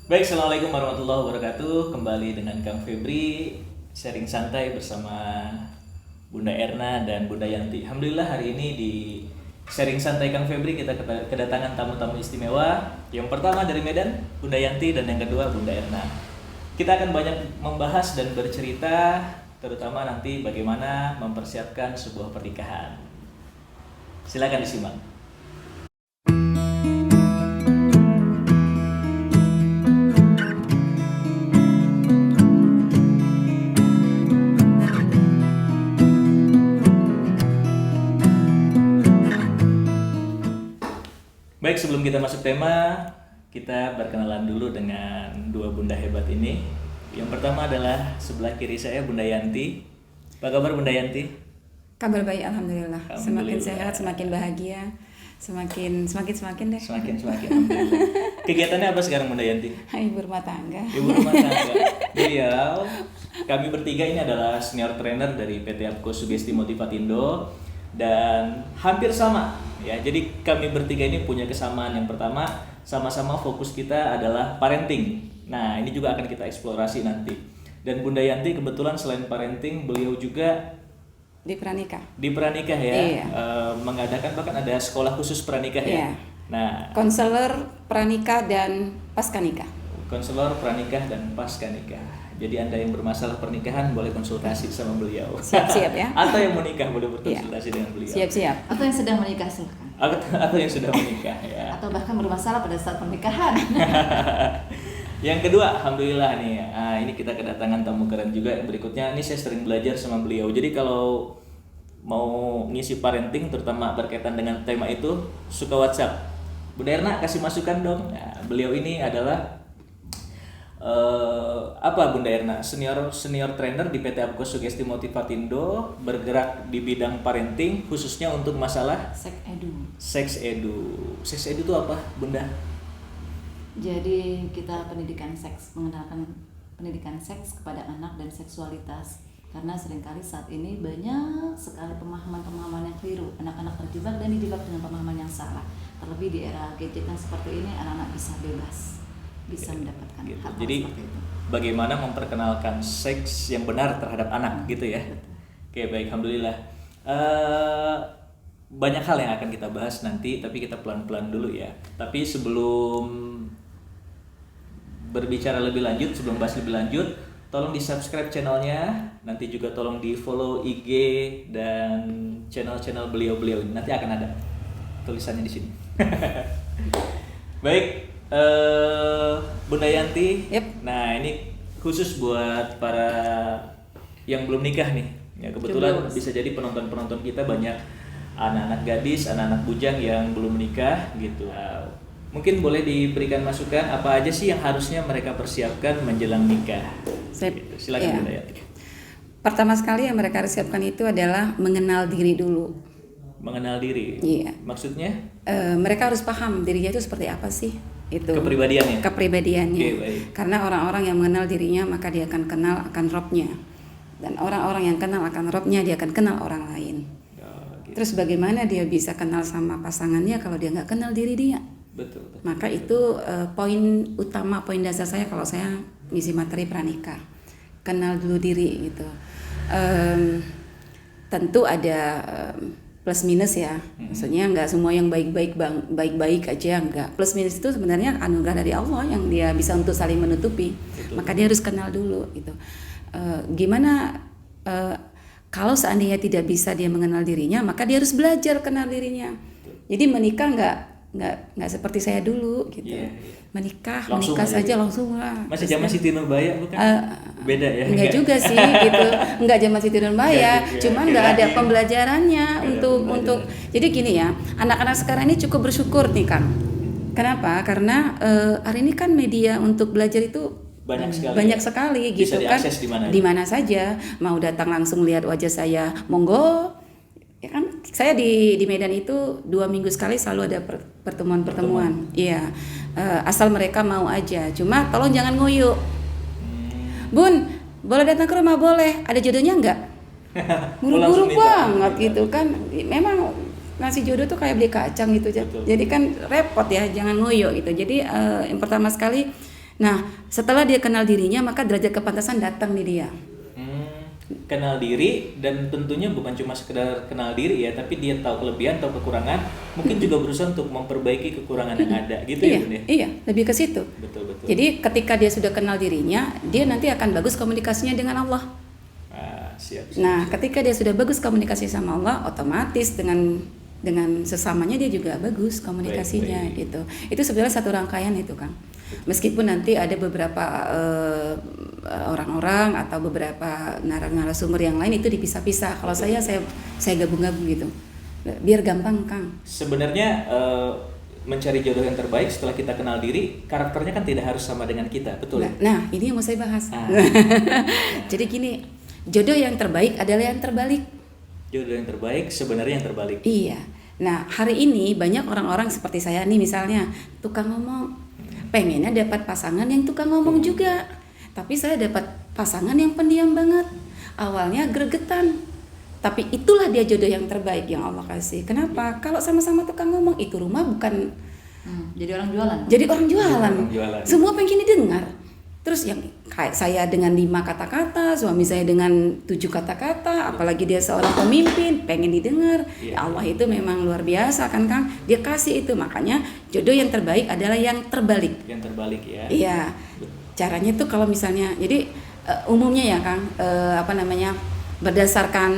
Baik, Assalamualaikum warahmatullahi wabarakatuh. Kembali dengan Kang Febri, sharing santai bersama Bunda Erna dan Bunda Yanti. Alhamdulillah hari ini di sharing santai Kang Febri kita kedatangan tamu-tamu istimewa. Yang pertama dari Medan, Bunda Yanti, dan yang kedua Bunda Erna. Kita akan banyak membahas dan bercerita, terutama nanti bagaimana mempersiapkan sebuah pernikahan. Silakan disimak. Baik, sebelum kita masuk tema, kita berkenalan dulu dengan dua bunda hebat ini. Yang pertama adalah sebelah kiri saya Bunda Yanti. Apa kabar Bunda Yanti? Kabar baik, alhamdulillah. Semakin Alhamdulillah. sehat, semakin bahagia, semakin deh. Semakin alhamdulillah. Kegiatannya apa sekarang Bunda Yanti? Ibu rumah tangga. Ibu rumah tangga. Beliau, kami bertiga ini adalah senior trainer dari PT Apko Sugesti Motivatindo dan hampir sama ya. Jadi kami bertiga ini punya kesamaan. Yang pertama, sama-sama fokus kita adalah parenting. Nah, ini juga akan kita eksplorasi nanti. Dan Bunda Yanti kebetulan selain parenting, beliau juga Di pranikah. di pranikah ya. Iya. Mengadakan bahkan ada sekolah khusus pranikah ya. Iya. Nah, Konselor pranikah dan pasca nikah. konselor pranikah dan pasca nikah. Jadi Anda yang bermasalah pernikahan boleh konsultasi sama beliau. Siap-siap ya. Atau yang menikah boleh berkonsultasi dengan beliau. Siap-siap. Atau yang sedang menikah silakan. Atau yang sudah menikah ya. Atau bahkan bermasalah pada saat pernikahan. Yang kedua, alhamdulillah nih. Ini kita kedatangan tamu keren juga. Berikutnya, ini saya sering belajar sama beliau. Jadi kalau mau ngisi parenting, terutama berkaitan dengan tema itu, suka WhatsApp. Bunda Erna kasih masukan dong. Nah, beliau ini adalah apa Bunda Erna? Senior trainer di PT Apko Sugesti Motivatindo, bergerak di bidang parenting, khususnya untuk masalah Sek edu. sex edu. Sex edu itu apa, Bunda? Jadi kita pendidikan seks, mengenalkan pendidikan seks kepada anak dan seksualitas. Karena seringkali saat ini banyak sekali pemahaman-pemahaman yang keliru. Anak-anak terjebak dan dijebak dengan pemahaman yang salah. Terlebih di era gadget yang seperti ini, anak-anak bisa bebas, bisa mendapatkan Gitu. hal-hal Jadi seperti itu. bagaimana memperkenalkan seks yang benar terhadap anak gitu ya. Oke, baik, alhamdulillah. Banyak hal yang akan kita bahas nanti, tapi kita pelan-pelan dulu ya. Tapi sebelum berbicara lebih lanjut, sebelum bahas lebih lanjut, tolong di subscribe channelnya, nanti juga tolong di follow IG dan channel-channel beliau-beliau ini. Nanti akan ada tulisannya di sini. Baik, Bunda Yanti. Yep. Nah, ini khusus buat para yang belum nikah nih. Ya, kebetulan Jomblo. bisa jadi penonton-penonton kita banyak anak-anak gadis, anak-anak bujang yang belum menikah gitu. Mungkin boleh diberikan masukan apa aja sih yang harusnya mereka persiapkan menjelang nikah. Sip. Gitu. Silakan Iya. Bunda Yanti. Pertama sekali yang mereka harus siapkan itu adalah mengenal diri dulu. Mengenal diri. Iya. Maksudnya Mereka harus paham dirinya itu seperti apa sih. Itu kepribadiannya. kepribadiannya. Oke, baik. Karena orang-orang yang mengenal dirinya maka dia akan kenal akan Robnya, dan orang-orang yang kenal akan Robnya dia akan kenal orang lain. Oh, gitu. Terus bagaimana dia bisa kenal sama pasangannya kalau dia nggak kenal diri dia? Betul, betul. Maka itu poin utama, poin dasar saya kalau saya ngisi materi pranikah, kenal dulu diri gitu. Tentu ada plus minus ya, maksudnya nggak semua yang baik-baik aja, nggak. Plus minus itu sebenarnya anugerah dari Allah yang dia bisa untuk saling menutupi. Betul. Maka dia harus kenal dulu gitu. Gimana kalau seandainya tidak bisa dia mengenal dirinya, maka dia harus belajar kenal dirinya. Jadi menikah nggak seperti saya dulu gitu. Iya, iya. Menikah Langsung aja saja gitu. langsung Masih zaman Siti Nurbaya bukan? Beda ya? Enggak juga sih gitu, enggak zaman Siti Nurbaya, Enggak juga. cuman Oke, enggak ada lagi. pembelajarannya Nggak ada untuk pembelajaran. jadi gini ya, anak-anak sekarang ini cukup bersyukur nih Kang. Kenapa? Karena hari ini kan media untuk belajar itu Banyak sekali. banyak ya? sekali Bisa gitu kan, diakses di mana aja? di mana saja, mau datang langsung lihat wajah saya, monggo. Ya kan, saya di Medan itu 2 minggu sekali selalu ada pertemuan. Iya, asal mereka mau aja. Cuma tolong jangan nguyuk. Bun, boleh datang ke rumah boleh. Ada jodohnya enggak? Buru-buru Langsung minta. banget gitu kan. Memang ngasih jodoh tuh kayak beli kacang gitu. Betul. Jadi kan repot ya, jangan nguyuk gitu. Jadi yang pertama sekali Nah, setelah dia kenal dirinya, maka derajat kepantasan datang di dia. Kenal diri, dan tentunya bukan cuma sekedar kenal diri ya, tapi dia tahu kelebihan, tahu kekurangan, mungkin juga berusaha untuk memperbaiki kekurangan yang ada, gitu Iya, ya Bun ya? iya, lebih ke situ. Betul. Jadi ketika dia sudah kenal dirinya, dia nanti akan bagus komunikasinya dengan Allah. Siap. Nah, ketika dia sudah bagus komunikasi sama Allah, otomatis dengan sesamanya dia juga bagus komunikasinya Baik. gitu. Itu sebenarnya satu rangkaian itu, Kang. Meskipun nanti ada beberapa orang-orang atau beberapa narasumber yang lain itu dipisah-pisah. Kalau saya gabung-gabung gitu. Biar gampang, Kang. Sebenarnya mencari jodoh yang terbaik setelah kita kenal diri, karakternya kan tidak harus sama dengan kita, betul? Nah, ini yang mau saya bahas. Jadi gini, jodoh yang terbaik adalah yang terbalik. Jodoh yang terbaik sebenarnya yang terbalik. Iya. Nah, hari ini banyak orang-orang seperti saya nih misalnya, tukang ngomong. Pengennya dapat pasangan yang tukang ngomong juga. Tapi saya dapat pasangan yang pendiam banget. Awalnya gregetan. Tapi itulah dia jodoh yang terbaik yang Allah kasih. Kenapa? Kalau sama-sama tukang ngomong, itu rumah bukan jadi orang jualan. jadi orang jualan. Orang jualan. Semua pengen didengar. Terus yang kayak saya dengan 5 kata-kata, suami saya dengan 7 kata-kata, apalagi dia seorang pemimpin, pengen didengar. Ya Allah itu memang luar biasa kan, Kang. Dia kasih itu, makanya jodoh yang terbaik adalah yang terbalik. Yang terbalik ya. Iya. Caranya tuh kalau misalnya, jadi umumnya ya, Kang, berdasarkan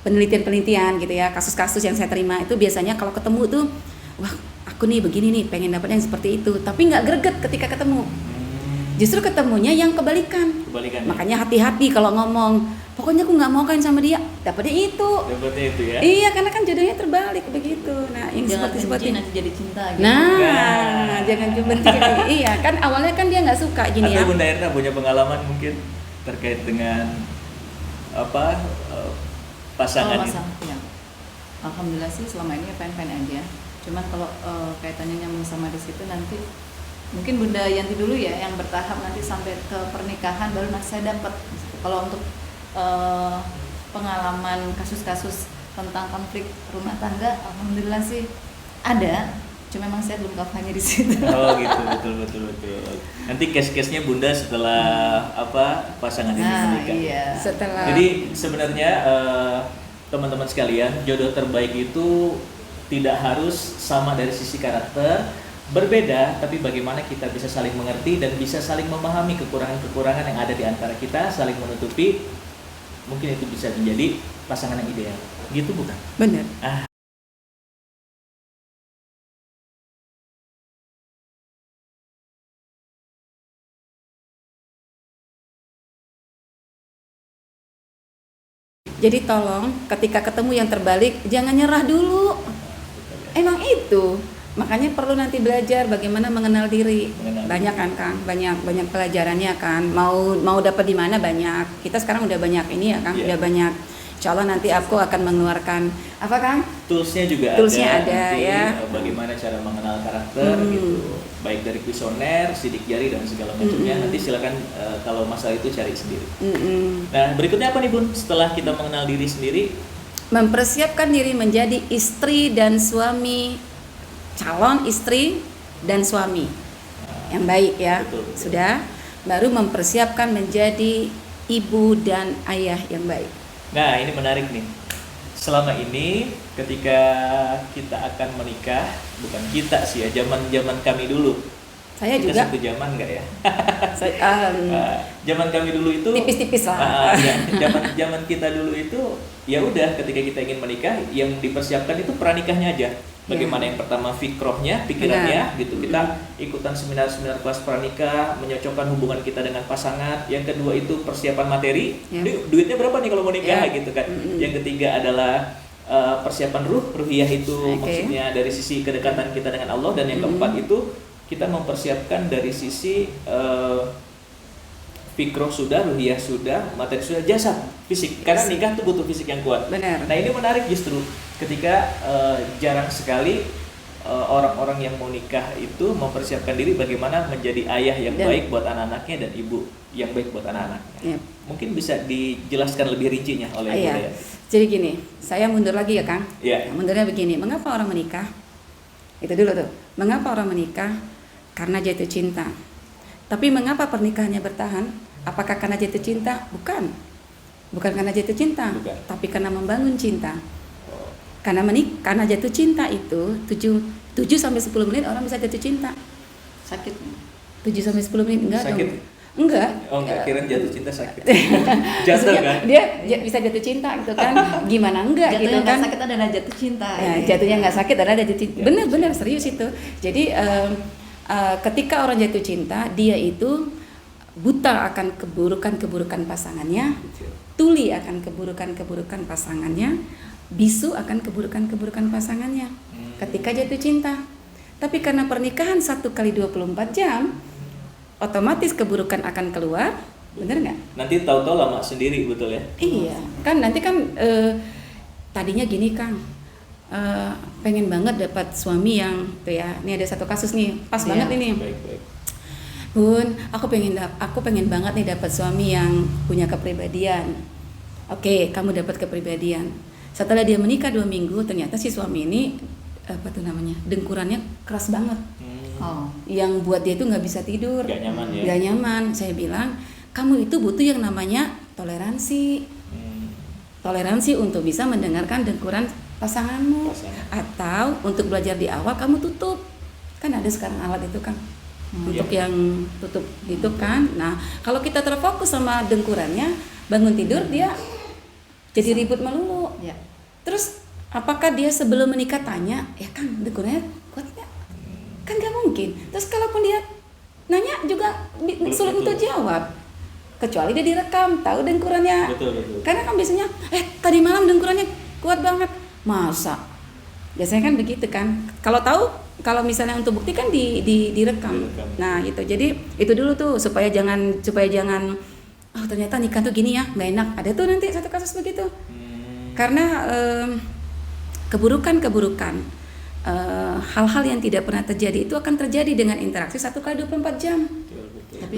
penelitian-penelitian gitu ya, kasus-kasus yang saya terima itu biasanya kalau ketemu tuh, wah aku nih begini nih, pengen dapat yang seperti itu, tapi nggak greget ketika ketemu. Justru ketemunya yang kebalikan. Makanya hati-hati kalau ngomong, pokoknya aku nggak mau kain sama dia, dapatnya itu. Dapatnya itu ya. Iya, karena kan jodohnya terbalik begitu. Nah, ini Jangan seperti nanti jadi cinta gitu. Nah, jangan benci lagi. Iya, kan awalnya kan dia nggak suka gini Atau ya. Bunda Erna punya pengalaman mungkin terkait dengan pasangan ini? Ya. Alhamdulillah sih selama ini fan-fan aja. Cuman kalau kaitannya nyambung sama di situ nanti mungkin Bunda Yanti dulu ya yang bertahap nanti sampai ke pernikahan baru nanti saya dapat. Kalau untuk pengalaman kasus-kasus tentang konflik rumah tangga, alhamdulillah sih ada. Cuma memang saya belum kafannya di situ. Oh gitu, betul. Nanti case-case-nya Bunda setelah pasangan ini menikah. Iya. Setelah Jadi sebenarnya teman-teman sekalian, jodoh terbaik itu tidak harus sama dari sisi karakter, berbeda, tapi bagaimana kita bisa saling mengerti dan bisa saling memahami kekurangan-kekurangan yang ada di antara kita, saling menutupi, mungkin itu bisa menjadi pasangan yang ideal. Gitu bukan? benar. Jadi tolong ketika ketemu yang terbalik jangan nyerah dulu. Emang itu. Makanya perlu nanti belajar bagaimana mengenal diri. Banyak kan, Kang? Banyak pelajarannya kan. Mau dapat di mana banyak. Kita sekarang udah banyak ini ya, Kang. Yeah. Udah banyak. Insyaallah nanti aku akan mengeluarkan apa, Kang? Toolsnya juga Toolsnya ada nanti, ya. Bagaimana cara mengenal karakter gitu, baik dari kuesioner, sidik jari dan segala macamnya. Nanti silakan kalau masalah itu cari sendiri. Nah berikutnya apa nih Bun? Setelah kita mengenal diri sendiri, Mempersiapkan diri menjadi istri dan suami, calon istri dan suami yang baik ya. Betul. Sudah, baru mempersiapkan menjadi ibu dan ayah yang baik. nah ini menarik nih. Selama ini ketika kita akan menikah, bukan kita sih ya, zaman kami dulu. Saya Kita juga satu zaman nggak ya? Zaman kami dulu itu tipis-tipis lah. zaman kita dulu itu ya udah ketika kita ingin menikah yang dipersiapkan itu pranikahnya aja. Bagaimana yang pertama fikrohnya, pikirannya gitu. Kita ikutan seminar-seminar kelas pranikah, menyocokkan hubungan kita dengan pasangan. Yang kedua itu persiapan materi. Duitnya berapa nih kalau mau nikah gitu kan. Yang ketiga adalah persiapan ruhiyah itu maksudnya dari sisi kedekatan kita dengan Allah, dan yang keempat itu kita mempersiapkan dari sisi fikroh sudah, ruhiyah sudah, materi sudah, jasad, fisik. Karena nikah tuh butuh fisik yang kuat. Benar. Nah ini menarik justru ketika jarang sekali orang-orang yang mau nikah itu mempersiapkan diri bagaimana menjadi ayah yang baik buat anak-anaknya dan ibu yang baik buat anak-anaknya. Mungkin bisa dijelaskan lebih rincinya oleh Bunda ya. Jadi gini, saya mundur lagi ya, Kang. Iya. Mundurnya begini, mengapa orang menikah? Itu dulu tuh. Mengapa orang menikah? Karena jatuh cinta. Tapi mengapa pernikahannya bertahan? Apakah karena jatuh cinta? Bukan. Bukan karena jatuh cinta, Bukan. tapi karena membangun cinta. Oh, Karena jatuh cinta itu 7 sampai 10 menit orang bisa jatuh cinta. Sakit. 7 sampai 10 menit enggak Sakit? dong. Enggak. oh nggak, kirain jatuh cinta sakit. Jatuh Maksudnya kan? dia bisa jatuh cinta gitu kan. Gimana enggak Jatuhnya gitu nggak kan. sakit adalah jatuh cinta. Nah, jatuhnya nggak sakit karena ada jatuh cinta. Benar-benar serius itu. Jadi ketika orang jatuh cinta, dia itu buta akan keburukan-keburukan pasangannya, tuli akan keburukan-keburukan pasangannya, bisu akan keburukan-keburukan pasangannya ketika jatuh cinta. Tapi karena pernikahan 1 kali 24 jam, otomatis keburukan akan keluar, bener nggak? Nanti tahu-tahu lama sendiri, betul ya? Iya, kan nanti kan tadinya gini Kang, pengen banget dapat suami yang tuh ya, ini ada satu kasus nih, pas Iya. banget ini. Baik. Bun, aku pengen banget nih dapat suami yang punya kepribadian. Oke, kamu dapat kepribadian. Setelah dia menikah 2 minggu, ternyata si suami ini dengkurannya keras banget. Oh. Yang buat dia itu nggak bisa tidur, Nggak nyaman ya? nggak nyaman. Saya bilang, kamu itu butuh yang namanya toleransi. Toleransi untuk bisa mendengarkan dengkuran pasanganmu. Atau untuk belajar di awal kamu tutup. Kan ada sekarang alat itu kan. Untuk yang tutup gitu kan. Nah, kalau kita terfokus sama dengkurannya, bangun tidur dia jadi ribut melulu. Ya. Terus apakah dia sebelum menikah tanya, ya Kang, dengkurannya kuat nggak? Kan nggak mungkin. Terus kalaupun dia nanya juga sulit untuk jawab. Kecuali dia direkam, tahu dengkurannya. Betul. Karena kan biasanya, tadi malam dengkurannya kuat banget. Masa? Biasanya kan begitu kan. Kalau misalnya untuk bukti kan direkam. Nah, gitu. Jadi itu dulu tuh supaya jangan oh ternyata nikah tuh gini ya, nggak enak. Ada tuh nanti satu kasus begitu. Karena keburukan hal-hal yang tidak pernah terjadi itu akan terjadi dengan interaksi 1 kali 24 jam. Betul. Tapi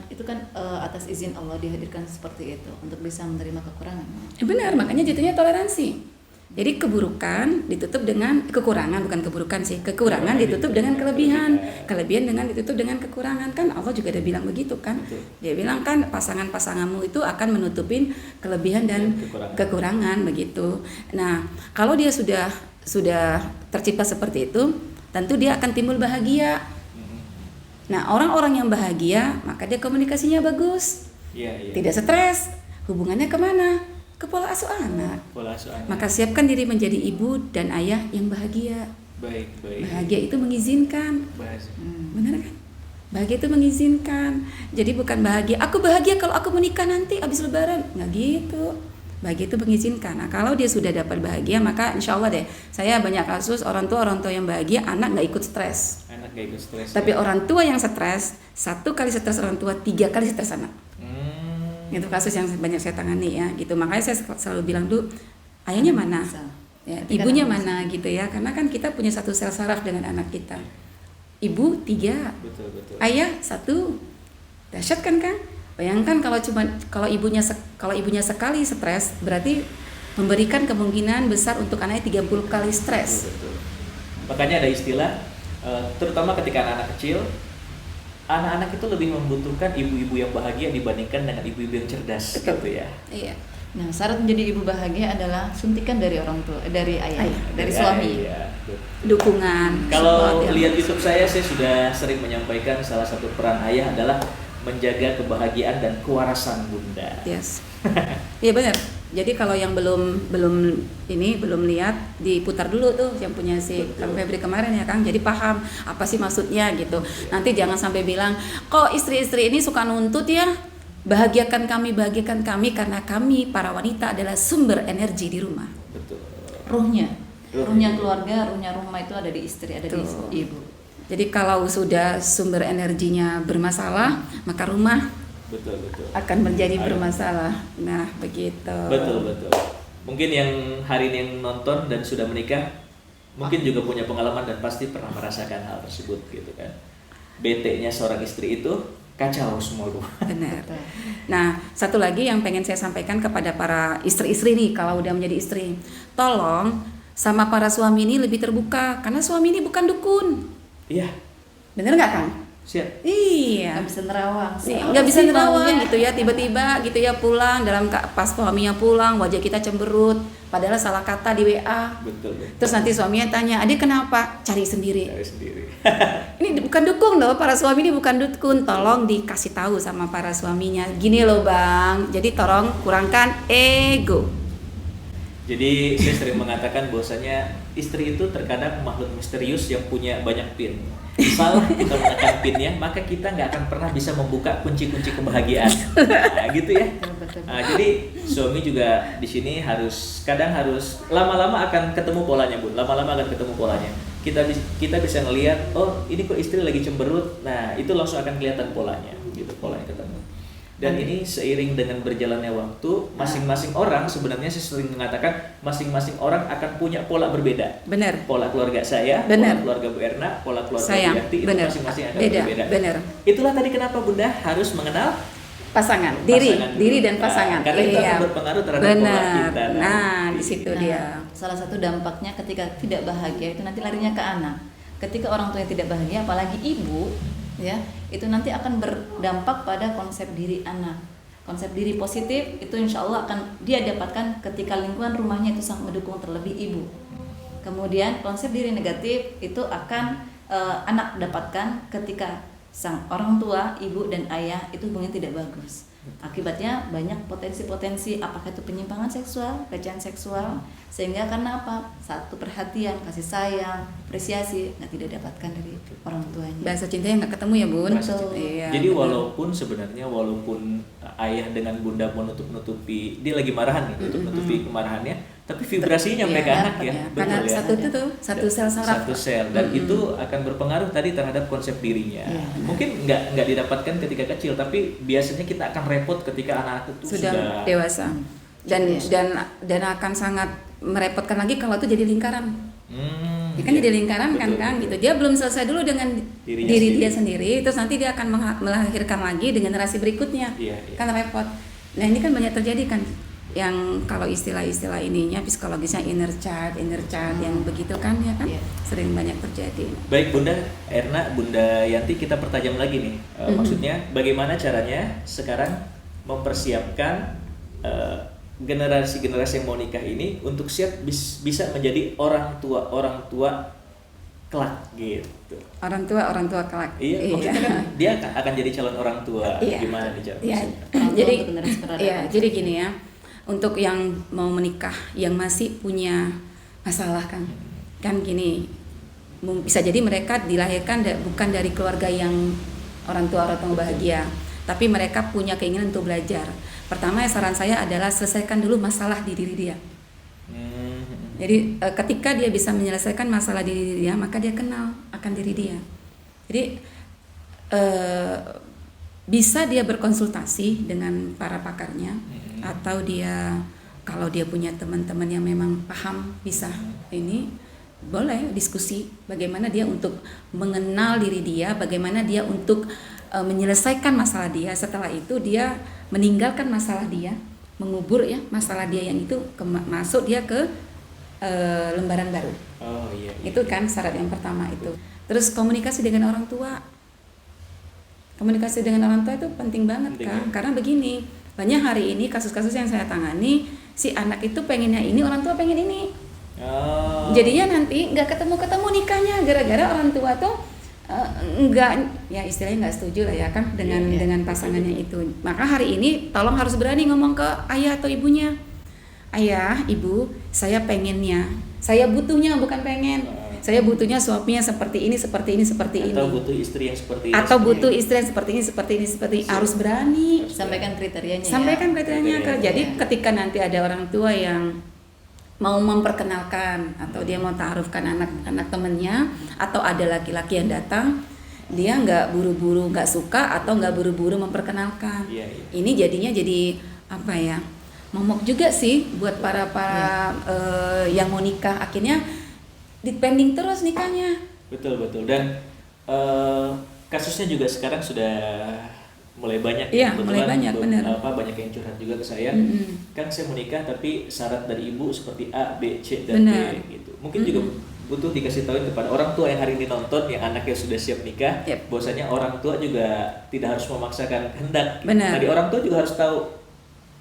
itu kan atas izin Allah dihadirkan seperti itu untuk bisa menerima kekurangan. Benar, makanya jatuhnya toleransi. Jadi keburukan ditutup dengan kekurangan, bukan keburukan sih. Kekurangan ditutup dengan kelebihan, kelebihan dengan ditutup dengan kekurangan. Kan Allah juga ada bilang begitu kan. Dia bilang kan pasangan-pasanganmu itu akan menutupin kelebihan dan kekurangan begitu. Nah, kalau dia sudah tercipta seperti itu, tentu dia akan timbul bahagia. Nah, orang-orang yang bahagia, maka dia komunikasinya bagus. Iya. Tidak stres. Hubungannya kemana? Ke pola asuh anak. Maka siapkan diri menjadi ibu dan ayah yang bahagia. Baik. Bahagia itu mengizinkan. Benar kan? Bahagia itu mengizinkan. Jadi bukan bahagia, aku bahagia kalau aku menikah nanti habis lebaran. Nggak gitu. Bahagia itu mengizinkan. Nah, kalau dia sudah dapat bahagia, maka insya Allah deh, saya banyak kasus orang tua yang bahagia, anak nggak ikut stres. Tapi orang tua yang stres, 1 kali stres orang tua, 3 kali stres anak. Itu kasus yang banyak saya tangani ya gitu. Makanya saya selalu bilang dulu, ayahnya mana? Ya, ibunya mana gitu ya. Karena kan kita punya satu sel saraf dengan anak kita. Ibu 3, Betul. ayah 1. Dahsyat kan Kang? Bayangkan kalau ibunya sekali stres, berarti memberikan kemungkinan besar untuk anaknya 30 kali stres. Betul. Makanya ada istilah, terutama ketika anak-anak kecil, anak-anak itu lebih membutuhkan ibu-ibu yang bahagia dibandingkan dengan ibu-ibu yang cerdas. Betul. Gitu ya. Iya. Nah, syarat menjadi ibu bahagia adalah suntikan dari orang tua, dari ayah, dari suami. Iya. Dukungan. Kalau support, ya. lihat YouTube saya sudah sering menyampaikan salah satu peran ayah adalah menjaga kebahagiaan dan kewarasan bunda. Yes. Iya benar. Jadi kalau yang belum lihat, diputar dulu tuh yang punya si Kang Febri kemarin ya Kang. Jadi paham apa sih maksudnya gitu. Nanti jangan sampai bilang, kok istri-istri ini suka nuntut ya, bahagiakan kami karena kami para wanita adalah sumber energi di rumah. Betul. Ruhnya keluarga, ruhnya rumah itu ada di istri, ada di ibu. Jadi kalau sudah sumber energinya bermasalah, maka rumah Betul. akan menjadi bermasalah. Nah, begitu. Betul. Mungkin yang hari ini yang nonton dan sudah menikah, mungkin juga punya pengalaman dan pasti pernah merasakan hal tersebut gitu kan. BT-nya seorang istri itu kacau semua rumah. Benar. Nah, satu lagi yang pengen saya sampaikan kepada para istri-istri nih, kalau udah menjadi istri, tolong sama para suami ini lebih terbuka, karena suami ini bukan dukun. Iya. Bener nggak Kang? Siap. Iya. Nggak bisa nerawang. Nggak bisa nerawang gitu ya, tiba-tiba gitu ya pulang pas suaminya pulang wajah kita cemberut padahal salah kata di WA. Betul. Terus nanti suaminya tanya, adik kenapa? Cari sendiri. Cari sendiri. Ini bukan dukung loh, para suami ini bukan dukun. Tolong dikasih tahu sama para suaminya, gini loh bang, jadi tolong kurangkan ego. Jadi saya sering mengatakan bahwasanya istri itu terkadang makhluk misterius yang punya banyak pin. Salah kita menekan pinnya, maka kita nggak akan pernah bisa membuka kunci-kunci kebahagiaan. Nah, gitu ya. Nah, jadi suami juga di sini kadang harus lama-lama akan ketemu polanya, Bu. Lama-lama akan ketemu polanya. Kita bisa ngelihat, oh ini kok istri lagi cemberut. Nah, itu langsung akan kelihatan polanya, gitu, polanya ketemu. Dan ini seiring dengan berjalannya waktu, masing-masing orang sebenarnya saya sering mengatakan masing-masing orang akan punya pola berbeda. Benar. Pola keluarga saya, Benar. pola keluarga Bu Erna, pola keluarga Bu Sayang, Yanti itu benar. masing-masing akan Beda, berbeda. benar. Itulah tadi kenapa Bunda harus mengenal Pasangan, pasangan diri dulu. dan pasangan. Karena itu akan berpengaruh terhadap pola Benar. kita. Nah, di situ Nah, dia. salah satu dampaknya ketika tidak bahagia itu nanti larinya ke anak. Ketika orang tua yang tidak bahagia, apalagi ibu, ya, itu nanti akan berdampak pada konsep diri anak. Konsep diri positif itu insya Allah akan dia dapatkan ketika lingkungan rumahnya itu sangat mendukung, terlebih ibu. Kemudian konsep diri negatif itu akan anak dapatkan ketika sang orang tua, ibu dan ayah itu hubungannya tidak bagus. Akibatnya banyak potensi-potensi, apakah itu penyimpangan seksual, pelecehan seksual, sehingga karena apa? Satu, perhatian, kasih sayang, apresiasi nggak tidak dapatkan dari orang tuanya. Bahasa cintanya nggak ketemu ya bun. Betul. Iya, Jadi betul. walaupun ayah dengan bunda menutup-nutupi, dia lagi marahan nih, nutup-nutupi kemarahannya, tapi vibrasinya nyampe Iya, ke anak ya. dapet Karena Betul ya. satu itu tuh, satu sel saraf. Satu sel, dan itu akan berpengaruh tadi terhadap konsep dirinya. Iya. Mungkin nggak didapatkan ketika kecil, tapi biasanya kita akan repot ketika anak itu sudah dewasa. Dan akan sangat merepotkan lagi kalau itu jadi lingkaran. Ya kan iya. jadi lingkaran kan gitu. Dia belum selesai dulu dengan diri dia sendiri, terus nanti dia akan melahirkan lagi dengan generasi berikutnya. Iya. Kan repot. Nah, ini kan banyak terjadi kan yang kalau istilah-istilah ininya psikologisnya inner child yang begitu kan ya kan, Iya. sering banyak terjadi. Baik Bunda Erna, Bunda Yanti, kita pertajam lagi nih. Maksudnya bagaimana caranya sekarang mempersiapkan generasi-generasi yang mau nikah ini untuk siap bisa menjadi orang tua kelak gitu. Orang tua kelak. Iya, maksudnya kan dia akan jadi calon orang tua. Iya. Gimana nih cara? Iya. Orang tua Jadi untuk generasi peradaban. iya, jadi gini ya. Untuk yang mau menikah yang masih punya masalah kan gini, bisa jadi mereka dilahirkan bukan dari keluarga yang orang tua bahagia, tapi mereka punya keinginan untuk belajar. Pertama, saran saya adalah selesaikan dulu masalah di diri dia. Jadi ketika dia bisa menyelesaikan masalah di diri dia, maka dia kenal akan diri dia. Jadi bisa dia berkonsultasi dengan para pakarnya, atau dia kalau dia punya teman-teman yang memang paham bisa ini boleh diskusi bagaimana dia untuk mengenal diri dia, bagaimana dia untuk menyelesaikan masalah dia. Setelah itu dia meninggalkan masalah dia, mengubur ya masalah dia yang itu masuk dia ke lembaran baru. Oh iya. Itu kan syarat yang pertama itu. Terus komunikasi dengan orang tua. Komunikasi dengan orang tua itu penting banget kan, karena begini, banyak hari ini kasus-kasus yang saya tangani, si anak itu pengennya ini, orang tua pengen ini. Oh. Jadinya nanti nggak ketemu nikahnya gara-gara orang tua tuh nggak, ya istilahnya nggak setuju lah ya kan dengan pasangannya itu. Maka hari ini tolong harus berani ngomong ke ayah atau ibunya. Ayah, ibu, saya pengennya, saya butuhnya bukan pengen. Saya butuhnya suaminya seperti ini. Atau butuh istri yang seperti ini. Atau butuh istri yang seperti ini. Harus berani. Sampaikan kriterianya. Sampaikan kriterianya. Kriterianya. Jadi ketika nanti ada orang tua yang mau memperkenalkan atau dia mau ta'arufkan anak temennya, atau ada laki-laki yang datang, dia nggak buru-buru nggak suka atau nggak buru-buru memperkenalkan. Iya. Ini jadinya jadi apa ya? Momok juga sih buat para yang mau nikah, akhirnya dipending terus nikahnya. Betul. Dan kasusnya juga sekarang sudah mulai banyak. Iya, Kebetulan mulai banyak, benar. Banyak yang curhat juga ke saya. Kan saya menikah tapi syarat dari ibu seperti A, B, C dan Benar. D gitu. Mungkin juga butuh dikasih tahu kepada orang tua yang hari ini nonton, yang anaknya sudah siap nikah, Yep. bahwasanya orang tua juga tidak harus memaksakan kehendak. Benar. Tadi orang tua juga harus tahu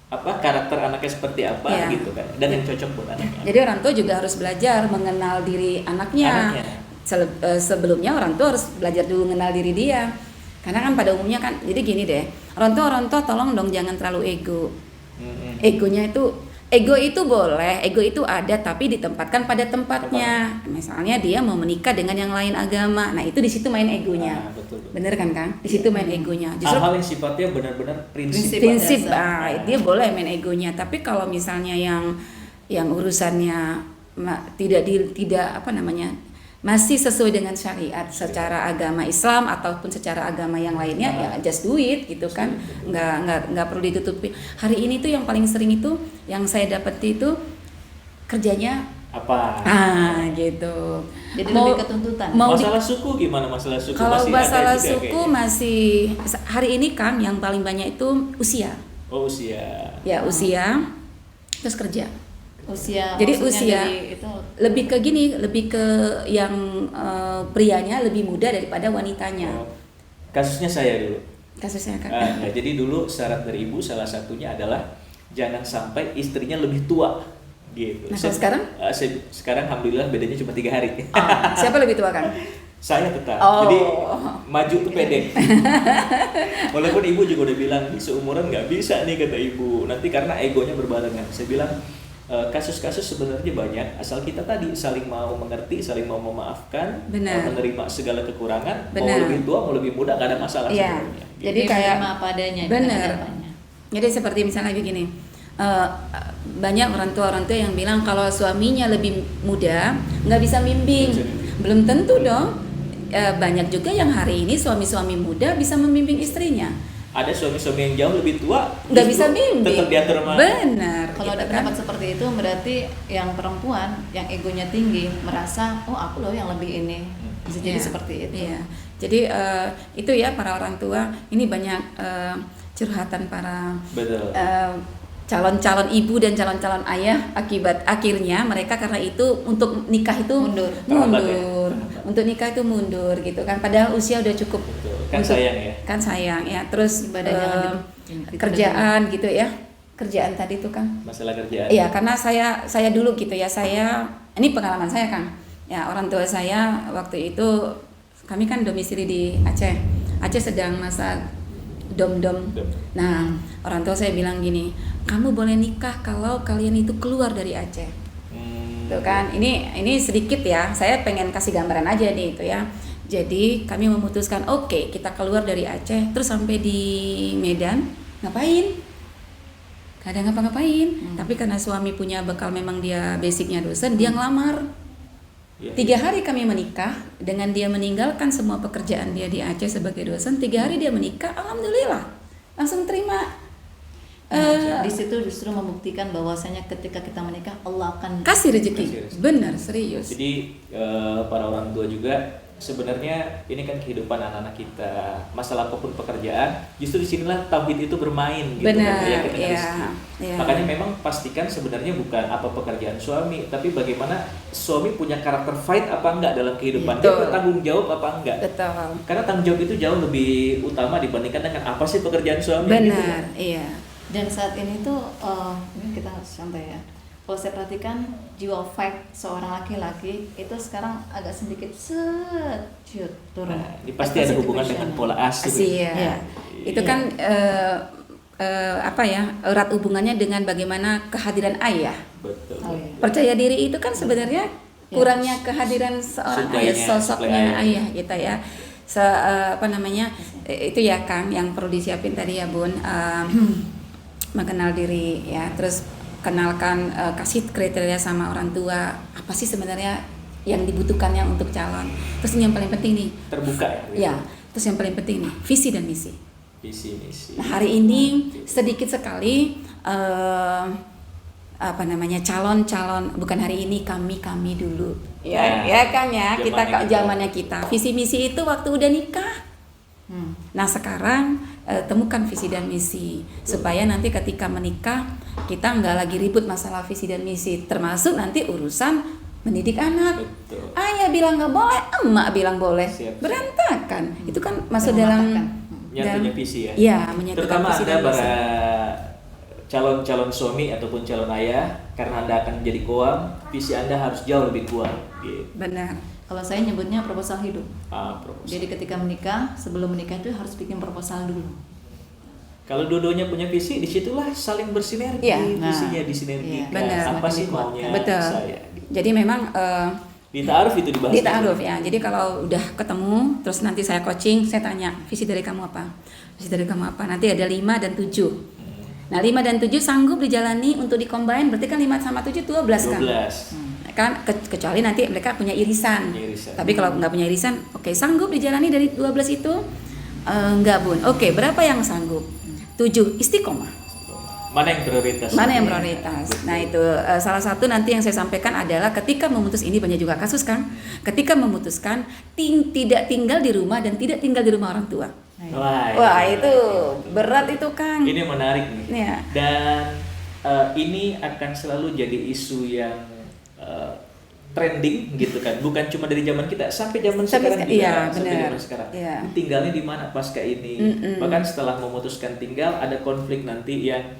apa karakter anaknya seperti apa Iya. gitu kan, dan yang cocok buat anaknya. Jadi orang tua juga harus belajar mengenal diri anaknya. Sebelumnya orang tua harus belajar dulu mengenal diri dia. Karena kan pada umumnya kan, jadi gini deh, orang tua tolong dong jangan terlalu ego. Egonya ego itu boleh, ego itu ada tapi ditempatkan pada tempatnya. Misalnya dia mau menikah dengan yang lain agama, nah itu di situ main egonya. Betul. Bener kan Kang? Di situ main egonya. Justru Hal-hal yang sifatnya benar-benar prinsip. prinsip dasar. dia boleh main egonya, tapi kalau misalnya yang urusannya tidak apa namanya, masih sesuai dengan syariat secara agama Islam ataupun secara agama yang lainnya, ya just do it gitu kan. Nggak perlu ditutupi. Hari ini tuh yang paling sering itu yang saya dapeti itu kerjanya Apa? gitu. Jadi lebih ke tuntutan. Masalah suku gimana? Masalah suku Kalau masih masalah ada juga suku kayaknya. masih hari ini Kang yang paling banyak itu usia. Oh, usia. Ya, usia terus kerja. Usia. Jadi maksudnya usia dari itu lebih ke gini, lebih ke yang prianya lebih muda daripada wanitanya. Oh, kasusnya saya dulu. Kasusnya Kang. Nah, jadi dulu syarat dari ibu salah satunya adalah jangan sampai istrinya lebih tua gitu. Nah, kalau sekarang? Sekarang alhamdulillah bedanya cuma 3 hari. Siapa lebih tua Kang? Saya tetap. Oh. Jadi maju tuh pede. Walaupun ibu juga udah bilang seumuran nggak bisa nih kata ibu. Nanti karena egonya berbarengan. Saya bilang kasus-kasus sebenarnya banyak, asal kita tadi saling mau mengerti, saling mau memaafkan, Benar. menerima segala kekurangan, Benar. mau lebih tua mau lebih muda nggak ada masalah Iya. sebenarnya. Gitu. Jadi kayak menerima apa adanya. bener. dengan apanya. Jadi seperti misalnya begini, banyak orang tua yang bilang kalau suaminya lebih muda nggak bisa bimbing. Belum tentu dong. Banyak juga yang hari ini suami-suami muda bisa membimbing istrinya. Ada suami-suami yang jauh lebih tua Nggak justru bisa bimbing. tetap diatur sama Benar. Kalau gitu ada kan. pendapat seperti itu berarti yang perempuan yang egonya tinggi merasa oh aku loh yang lebih ini. Bisa jadi Iya, seperti itu. Iya. Jadi itu ya para orang tua ini banyak curhatan para betul. calon-calon ibu dan calon-calon ayah akibat akhirnya mereka karena itu untuk nikah itu Mundur. Terlambat ya? Untuk nikah itu mundur gitu kan, padahal usia udah cukup. Betul. Kan untuk- sayang ya. Kan sayang ya. Terus Ibadah jangan kerjaan gitu ya, kerjaan tadi tuh kan. Masalah kerjaan. Iya, karena saya dulu gitu ya, ini pengalaman saya Kang. Ya, orang tua saya waktu itu kami kan domisili di Aceh. Aceh sedang masa dom-dom. Nah, orang tua saya bilang gini, kamu boleh nikah kalau kalian itu keluar dari Aceh. Tuh kan, ini sedikit ya. Saya pengen kasih gambaran aja nih itu ya. Jadi kami memutuskan oke, kita keluar dari Aceh terus sampai di Medan ngapain? Gak ada ngapa-ngapain. Tapi karena suami punya bekal, memang dia basicnya dosen, dia ngelamar. Iya. 3 hari kami menikah, dengan dia meninggalkan semua pekerjaan dia di Aceh sebagai dosen. 3 hari dia menikah, alhamdulillah langsung terima. Di situ justru membuktikan bahwasanya ketika kita menikah Allah akan Kasih rezeki. Kasih rezeki. Benar, serius. Jadi para orang tua juga sebenarnya ini kan kehidupan anak-anak kita, masalah apapun pekerjaan, justru disinilah tauhid itu bermain gitu Benar, kan, keyakinan iya, rezeki. iya. Makanya memang pastikan sebenarnya bukan apa pekerjaan suami, tapi bagaimana suami punya karakter fight apa enggak dalam kehidupan, dia Betul. bertanggung jawab apa enggak. Betul. Karena tanggung jawab itu jauh lebih utama dibandingkan dengan apa sih pekerjaan suami. gitu Benar, kan. iya. dan saat ini tuh ini kita santai ya. Kalau saya perhatikan jiwa fight seorang laki-laki itu sekarang agak sedikit turun. Nah, ini pasti ada hubungan dengan pola asuh. Iya. Iya. Itu kan apa ya, erat hubungannya dengan bagaimana kehadiran ayah. Betul. Oh, iya. Percaya diri itu kan sebenarnya kurangnya kehadiran seorang Suplainya, ayah, sosoknya suplai ayah. ayah kita ya. Apa namanya, itu ya Kang yang perlu disiapin tadi ya Bun. Mengenal diri ya, terus kenalkan, kasih kriteria sama orang tua apa sih sebenarnya yang dibutuhkannya untuk calon. Terus yang paling penting nih, Terbuka ya. ya, terus yang paling penting nih visi dan misi. Visi misi. Nah, hari ini sedikit sekali apa namanya, calon-calon, bukan hari ini, kami dulu ya, Nah, ya Kang ya, kita zamannya kita. zamannya kita visi misi itu waktu udah nikah. Nah sekarang temukan visi dan misi supaya nanti ketika menikah kita nggak lagi ribut masalah visi dan misi, termasuk nanti urusan mendidik anak. Betul. Ayah bilang nggak boleh, emak bilang boleh. Siap. Berantakan. Itu kan masuk Mematahkan. dalam Nyatunya visi ya. Iya, menyatukan Terutama visi Anda dan misi. para calon suami ataupun calon ayah, karena Anda akan menjadi koam, visi Anda harus jauh lebih kuat. Gitu. Benar. Kalau saya nyebutnya proposal hidup. Proposal. Jadi ketika menikah, sebelum menikah itu harus bikin proposal dulu. Kalau dua-duanya punya visi, disitulah saling bersinergi, Iya. visinya Nah, disinergikan. iya. Benar. Apa sih Semakin maunya Betul. saya? Jadi memang Di ta'aruf itu dibahas. di ta'aruf ya. Jadi kalau udah ketemu, terus nanti saya coaching, saya tanya, visi dari kamu apa? Visi dari kamu apa? Nanti ada 5 dan 7. Nah, 5 dan 7 sanggup dijalani untuk di-combine, berarti kan 5 sama 7 12 kan? 12. Kan kecuali nanti mereka punya irisan. Punya irisan. Tapi kalau nggak punya irisan, oke, sanggup dijalani dari 12 itu? Enggak, Bun. Oke, berapa yang sanggup? 7, istiqomah. Mana yang prioritas? Mana yang Iya. prioritas? Betul. Nah itu salah satu nanti yang saya sampaikan adalah ketika memutus, ini banyak juga kasus kan, ketika memutuskan tidak tinggal di rumah dan tidak tinggal di rumah orang tua. Wah itu berat itu Kang. Ini menarik nih. Iya. Dan ini akan selalu jadi isu yang trending gitu kan, bukan cuma dari zaman kita sampai zaman sekarang juga. Iya, Sampai benar. zaman sekarang. Iya. Tinggalnya di mana pasca ini? Bahkan setelah memutuskan tinggal ada konflik nanti yang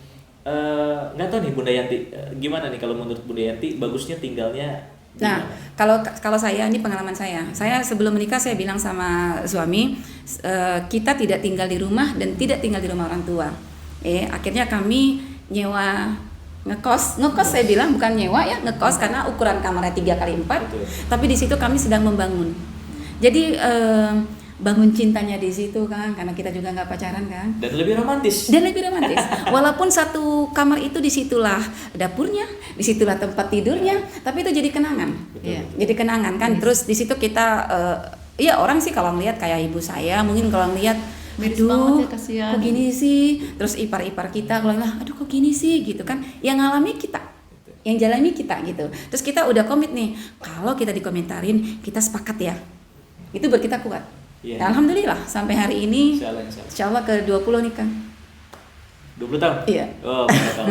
nggak tahu nih Bunda Yanti, gimana nih kalau menurut Bunda Yanti bagusnya tinggalnya di Nah, mana? kalau saya, ini pengalaman saya sebelum menikah saya bilang sama suami, kita tidak tinggal di rumah dan tidak tinggal di rumah orang tua. Akhirnya kami nyewa ngekos saya bilang, bukan nyewa ya, ngekos karena ukuran kamarnya 3x4. Betul. Tapi di situ kami sedang membangun. Jadi bangun cintanya di situ kan, karena kita juga nggak pacaran kan. Dan lebih romantis. Dan lebih romantis. Walaupun satu kamar itu disitulah dapurnya, disitulah tempat tidurnya, tapi itu jadi kenangan. Betul. Iya. Jadi kenangan kan. Terus di situ kita, ya orang sih kalau ngelihat kayak ibu saya, mungkin kalau ngelihat, Miris aduh, banget ya, kasihan. kok gini sih. Terus ipar-ipar kita kalau bilang, aduh kok gini sih gitu kan. Yang ngalami kita, yang jalani kita gitu. Terus kita udah komit nih, kalau kita dikomentarin, kita sepakat ya. Itu buat kita kuat. Iya. Ya, alhamdulillah sampai hari ini, Insyaallah. insya Allah ke 20 nih Kang. 20 tahun? Iya. Oh, masya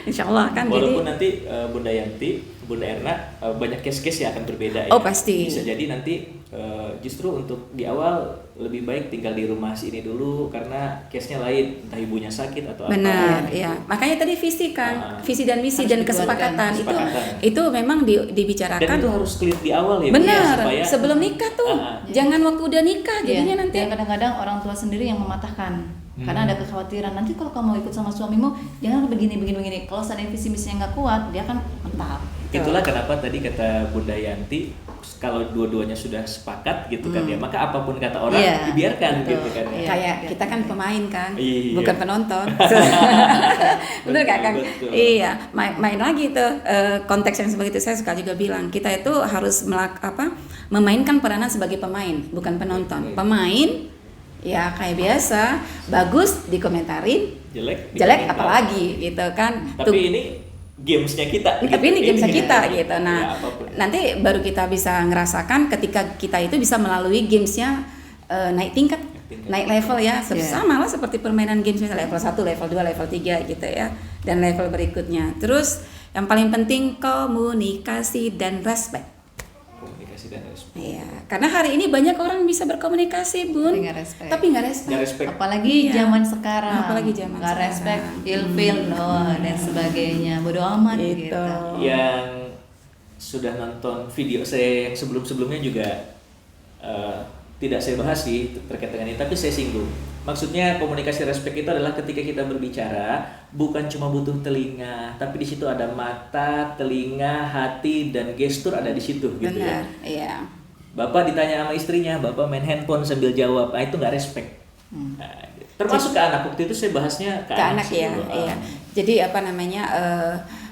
Insya Allah kan. Walaupun Jadi nanti Bunda Yanti, Bunda Erna banyak case-case yang akan berbeda ya. Oh, pasti. Bisa jadi nanti justru untuk di awal lebih baik tinggal di rumah sini dulu karena case-nya lain, entah ibunya sakit atau benar, apa. gitu. ya. Makanya tadi visi kan, Ah. visi dan misi Harus dan dikeluarkan. kesepakatan Kesepakatan. itu memang Dan dibicarakan. itu harus clear di awal ya, Bu, ya, Benar, supaya sebelum nikah tuh, jangan waktu udah nikah, jadinya Iya. nanti. Dan kadang-kadang orang tua sendiri yang mematahkan. Karena ada kekhawatiran nanti kalau kamu ikut sama suamimu jangan begini. Kalau seandainya visi misinya nggak kuat, dia kan mental. itulah kenapa tadi kata Bunda Yanti kalau dua-duanya sudah sepakat gitu kan ya, maka apapun kata orang Iya, dibiarkan betul. gitu kan ya. Iya. Kayak kita kan pemain kan, Iya. bukan penonton. Bener gak Kang? Betul. Iya, main lagi tuh konteks yang seperti itu. Saya suka juga bilang kita itu harus memainkan peranan sebagai pemain, bukan penonton. Pemain ya kayak biasa, bagus dikomentarin, jelek jelek dikomentar. apalagi gitu kan. Tapi ini gamesnya kita. Tapi ini gamesnya kita gitu. Ya, Nah, apapun. nanti baru kita bisa ngerasakan ketika kita itu bisa melalui gamesnya naik tingkat, naik level ya. Sama lah seperti permainan games misalnya level 1, level 2, level 3 gitu ya. Dan level berikutnya. Terus yang paling penting komunikasi dan respect. Komunikasi dan respect. Iya, karena hari ini banyak orang bisa berkomunikasi, Bun. Tapi nggak respect. Tapi nggak respect. Nggak respect. Apalagi Iya. zaman sekarang. Apalagi zaman nggak sekarang. respect, ilfil dan sebagainya. Bodo amat Gitu. gitu. Yang sudah nonton video saya yang sebelum-sebelumnya juga tidak saya bahas sih terkait dengan ini, tapi saya singgung. Maksudnya komunikasi respect itu adalah ketika kita berbicara bukan cuma butuh telinga, tapi di situ ada mata, telinga, hati dan gestur ada di situ gitu ya. Benar, iya. Bapak ditanya sama istrinya, bapak main handphone sambil jawab, itu nggak respect. Nah, termasuk ke anak, waktu itu saya bahasnya Ke anak sih ya, dulu. iya. Jadi apa namanya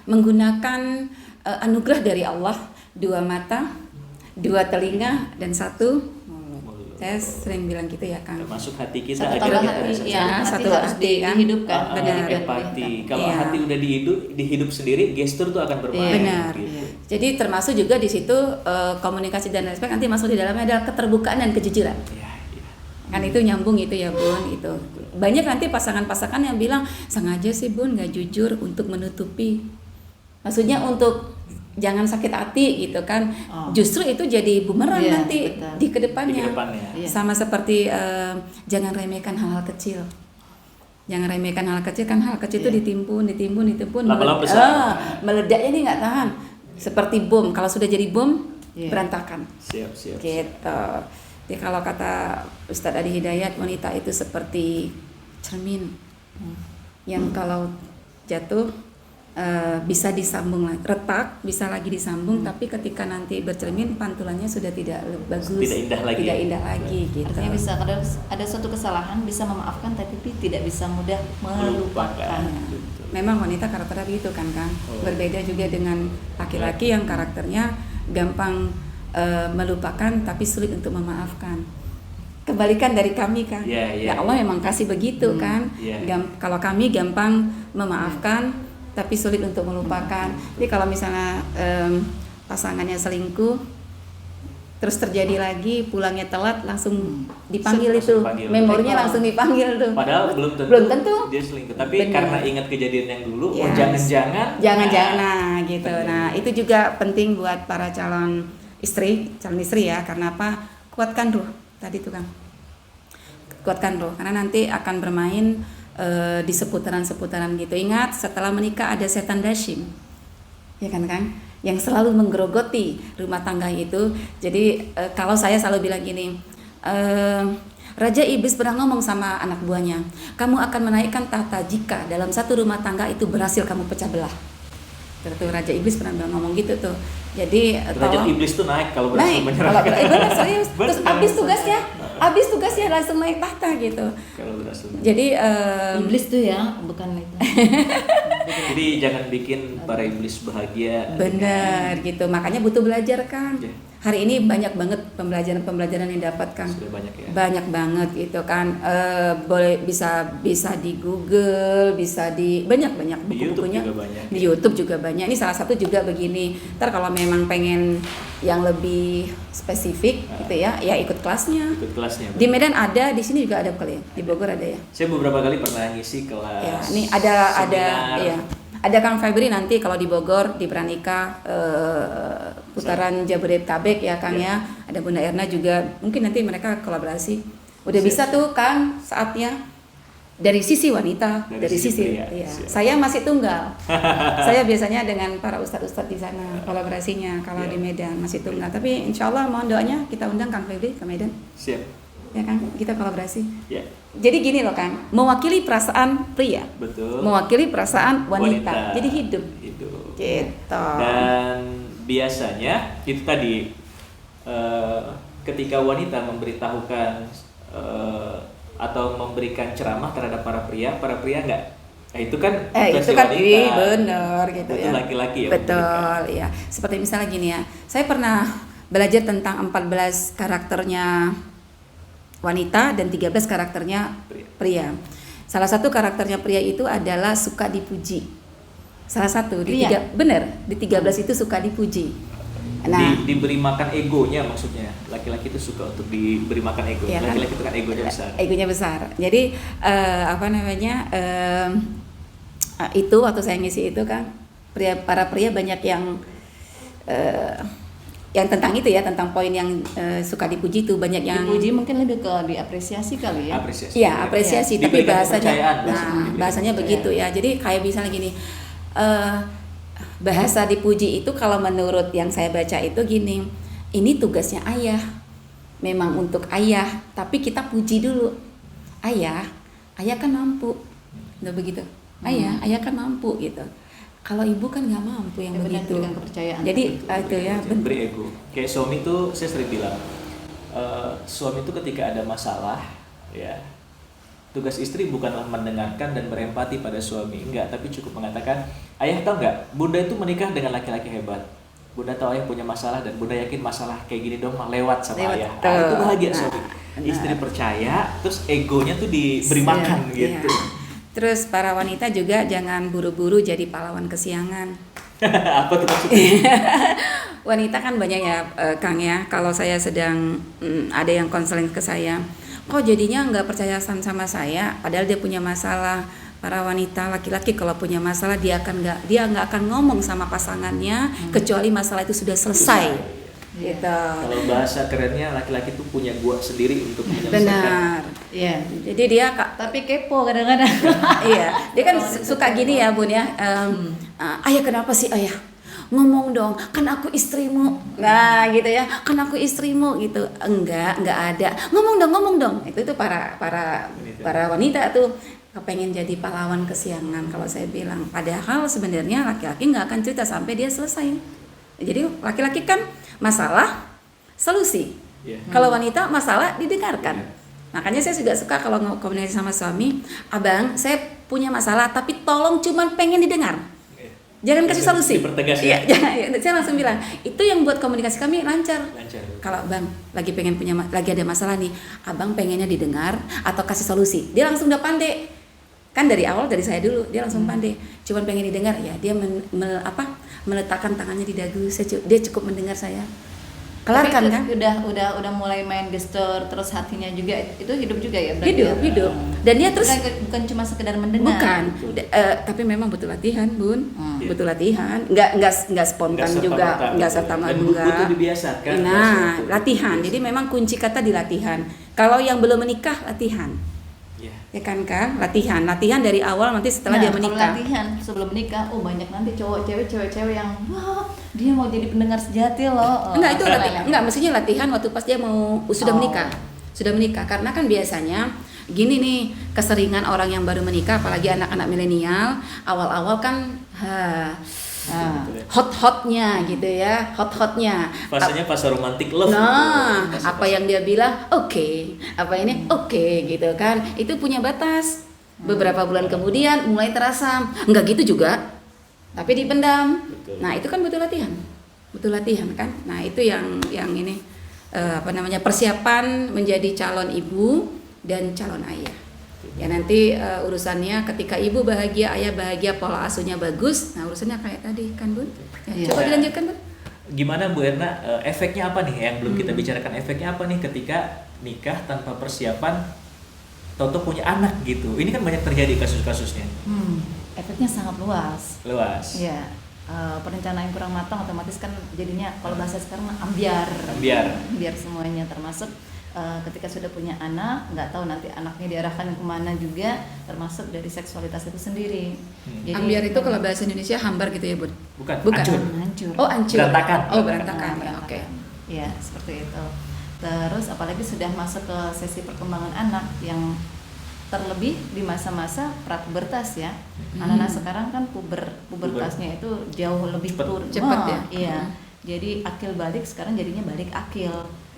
menggunakan anugerah dari Allah, 2 mata, 2 telinga dan 1 mulut. Saya sering bilang gitu ya Kang. Termasuk hati kita Satu agar tambah kita hati, rasa ya, satu hati harus hati kan. dihidupkan. Benar. empati. Kalau Iya. hati udah dihidup sendiri, gestur tuh akan bermain. Benar. gitu. Jadi termasuk juga di situ komunikasi dan respect nanti masuk di dalamnya adalah keterbukaan dan kejujuran. Iya, iya. Kan itu nyambung itu ya Bun, itu banyak nanti pasangan-pasangan yang bilang sengaja sih Bun nggak jujur untuk menutupi, maksudnya untuk jangan sakit hati gitu kan. Oh. Justru itu jadi bumerang Iya, nanti betul. di kedepannya. Di kedepannya. Iya. Sama seperti jangan remehkan hal-hal kecil. Jangan remehkan hal kecil, kan hal kecil itu Iya. ditimbun, Lama-lama besar. meledaknya ini nggak tahan. Seperti bom, kalau sudah jadi bom Iya. berantakan. Siap. Gitu. Jadi kalau kata Ustadz Adi Hidayat, wanita itu seperti cermin yang kalau jatuh bisa disambung lagi, retak bisa lagi disambung, tapi ketika nanti bercermin pantulannya sudah tidak bagus, Tidak indah lagi. tidak indah lagi gitu. Artinya bisa kadang ada suatu kesalahan bisa memaafkan tapi tidak bisa mudah melupakan. Betul. Memang wanita karakternya begitu kan Kang. Oh. Berbeda juga dengan laki-laki yang karakternya gampang melupakan tapi sulit untuk memaafkan. Kebalikan dari kami kan. Iya, iya, Ya Allah memang kasih begitu kan. Iya. Kalau kami gampang memaafkan tapi sulit untuk melupakan. Jadi kalau misalnya pasangannya selingkuh terus terjadi lagi, pulangnya telat, langsung dipanggil itu, dipanggil. memorinya langsung dipanggil tuh. Padahal belum tentu dia selingkuh, tapi Benar. karena ingat kejadian yang dulu, Ya. jangan-jangan Nah gitu. Benar. Nah itu juga penting buat para calon istri ya. Karena apa? Kuatkan ruh tadi tuh Kang. Kuatkan ruh karena nanti akan bermain di seputaran-seputaran gitu. Ingat, setelah menikah ada setan dasyim, ya kan Kang, yang selalu menggerogoti rumah tangga itu. Jadi kalau saya selalu bilang gini, Raja Iblis pernah ngomong sama anak buahnya, kamu akan menaikkan tahta jika dalam satu rumah tangga itu berhasil kamu pecah belah. Tuh Raja Iblis pernah ngomong gitu tuh. Jadi Raja Iblis tuh naik kalau berhasil naik, menyerahkan. kalau benar serius. Terus Benar. habis tugasnya langsung naik tahta gitu. Kalau berhasil. Jadi Iblis tuh ya, bukan itu. Jadi jangan bikin para iblis bahagia. benar gitu. Makanya butuh belajar kan. Ya. Hari ini banyak banget pembelajaran yang dapat Kang. Sudah banyak ya. Banyak banget gitu kan. Boleh bisa di Google, bisa di banyak Di YouTube buku-bukunya. juga banyak. Di YouTube juga banyak. Ini salah satu juga begini. Ntar kalau memang pengen yang lebih spesifik gitu ya ikut kelasnya. Ikut kelasnya. Di Medan ada, di sini juga ada kali ya. Di Bogor ada ya. Saya beberapa kali pernah ngisi kelas. Ya, ini ada seminar. ya. Ada Kang Febri nanti kalau di Bogor di Pranika putaran Jabodetabek ya Kang ya. Ada Bunda Erna juga. Mungkin nanti mereka kolaborasi. Udah Siap, bisa tuh Kang saatnya dari sisi wanita, Dari sisi pria, ya. siap. Saya masih tunggal. Saya biasanya dengan para ustadz-ustadz di sana kolaborasinya kalau Ya. di Medan masih tunggal. Tapi insya Allah mohon doanya kita undang Kang Febri ke Medan. Siap. Ya Kang, kita kolaborasi. Ya, Jadi gini loh Kang, mewakili perasaan pria, betul. mewakili perasaan wanita. Jadi hidup. Hidup. Gitu. Dan biasanya itu tadi ketika wanita memberitahukan atau memberikan ceramah terhadap para pria nggak, itu kan itu versi kan wanita. bener gitu Itu ya. laki-laki ya Betul, ya. Seperti misalnya gini ya. Saya pernah belajar tentang 14 karakternya wanita dan 13 karakternya pria. Salah satu karakternya pria itu adalah suka dipuji. Salah satu di Pria? di 13 itu suka dipuji. Nah, Diberi makan egonya, maksudnya laki-laki itu suka untuk diberi makan ego. Iya kan? Laki-laki itu kan egonya besar. egonya besar. Jadi itu waktu saya ngisi itu kan para pria banyak yang tentang itu ya, tentang poin yang suka dipuji itu banyak yang Dipuji mungkin lebih ke diapresiasi kali ya. Apresiasi. Iya, apresiasi, tapi Diberikan bahasanya kepercayaan, nah, diberikan bahasanya begitu ya. Jadi kayak misalnya gini. Bahasa dipuji itu kalau menurut yang saya baca itu gini. Ini tugasnya ayah. Memang untuk ayah, tapi kita puji dulu. Ayah kan mampu. Udah begitu. Ayah kan mampu gitu. Kalau ibu kan nggak mampu yang Ya, benar, begitu. berikan kepercayaan. Jadi itu ya Beri ego. Kayak suami tuh saya sering bilang, suami itu ketika ada masalah, ya tugas istri bukanlah mendengarkan dan berempati pada suami, enggak, tapi cukup mengatakan, ayah tahu nggak, bunda itu menikah dengan laki-laki hebat. Bunda tahu ayah punya masalah dan bunda yakin masalah kayak gini dong mah lewat sama Lewat, ayah. tuh. Itu bahagia Nah, suami. benar. Istri percaya, terus egonya tuh diberi makan Iya, gitu. iya. Terus para wanita juga jangan buru-buru jadi pahlawan kesiangan. Apa tuh maksudnya? Wanita kan banyak ya Kang ya. Kalau saya sedang ada yang konseling ke saya, kok jadinya nggak percaya sama saya, padahal dia punya masalah. para wanita laki-laki kalau punya masalah dia nggak akan ngomong sama pasangannya kecuali masalah itu sudah selesai. Iya. Gitu. Kalau bahasa kerennya laki-laki tuh punya gua sendiri untuk menyelesaikan. Benar. Iya. Jadi dia Tapi kepo kadang-kadang. iya, dia kan suka gini ya Bun ya. Ayah kenapa sih ayah? Ngomong dong, kan aku istrimu. Nah, gitu ya. Kan aku istrimu gitu. Enggak ada. Ngomong dong. Itu para wanita tuh kepengen jadi pahlawan kesiangan kalau saya bilang. Padahal sebenarnya laki-laki nggak akan cerita sampai dia selesai. Jadi laki-laki kan masalah, solusi. Iya. Kalau wanita masalah didengarkan. Makanya saya juga suka kalau komunikasi sama suami, abang saya punya masalah tapi tolong cuman pengen didengar. Jangan kasih solusi. Dipertegas Iya, ya. saya langsung bilang, itu yang buat komunikasi kami lancar. Lancar. Kalau abang lagi ada masalah nih, abang pengennya didengar atau kasih solusi, dia langsung udah pandai. Kan dari awal dari saya dulu dia langsung pandai. Cuman pengen didengar ya, dia meletakkan tangannya di dagu, dia cukup mendengar saya. Kelarkan kan? Udah mulai main gestur, terus hatinya juga itu hidup juga ya berarti. Hidup. Dan dia terus bukan cuma sekedar mendengar. bukan, tapi memang butuh latihan, Bun. Iya. Butuh latihan. Nggak spontan juga, nggak serta merta. Butuh dibiasakan. Nah, latihan. Jadi memang kunci kata di latihan. Kalau yang belum menikah, latihan. Iya. Ya kan, latihan dari awal nanti setelah dia Kalau menikah. latihan sebelum menikah, banyak nanti cewek-cewek yang wah dia mau jadi pendengar sejati loh. Enggak, itu latihan. Enggak, maksudnya latihan waktu pas dia sudah menikah. Sudah menikah. Karena kan biasanya gini nih, keseringan orang yang baru menikah apalagi anak-anak milenial, awal-awal kan hot-hotnya gitu ya, hot-hotnya. Fasenya fase romantic love. Nah, gitu. apa yang dia bilang oke, apa ini oke gitu kan. Itu punya batas. Beberapa bulan kemudian mulai terasa, enggak gitu juga. Tapi dipendam. Betul. Nah, itu kan butuh latihan. Butuh latihan kan. Nah, itu yang ini persiapan menjadi calon ibu dan calon ayah. Ya nanti urusannya ketika ibu bahagia, ayah bahagia, pola asuhnya bagus. Nah, urusannya kayak tadi kan, Bun. Ya, Iya. coba dilanjutkan, Bun. Gimana Bu Erna, efeknya apa nih yang belum kita bicarakan, efeknya apa nih ketika nikah tanpa persiapan toto punya anak gitu. Ini kan banyak terjadi kasus-kasusnya. Efeknya sangat luas. Luas. Iya. Perencanaan yang kurang matang otomatis kan jadinya kalau bahasa sekarang ambiar. Ambiar semuanya, termasuk ketika sudah punya anak, nggak tahu nanti anaknya diarahkan kemana juga, termasuk dari seksualitas itu sendiri. Jadi, Ambiar itu kalau bahasa Indonesia hambar gitu ya, Bun? Bukan. hancur. Oh, hancur. Berantakan. Oh, berantakan. Ya, Berantakan. oke. Ya, seperti itu. Terus apalagi sudah masuk ke sesi perkembangan anak yang terlebih di masa-masa prapubertas ya. Anak-anak sekarang kan pubertasnya itu jauh lebih Cepat ya. Iya. Jadi akil balik sekarang jadinya balik akil.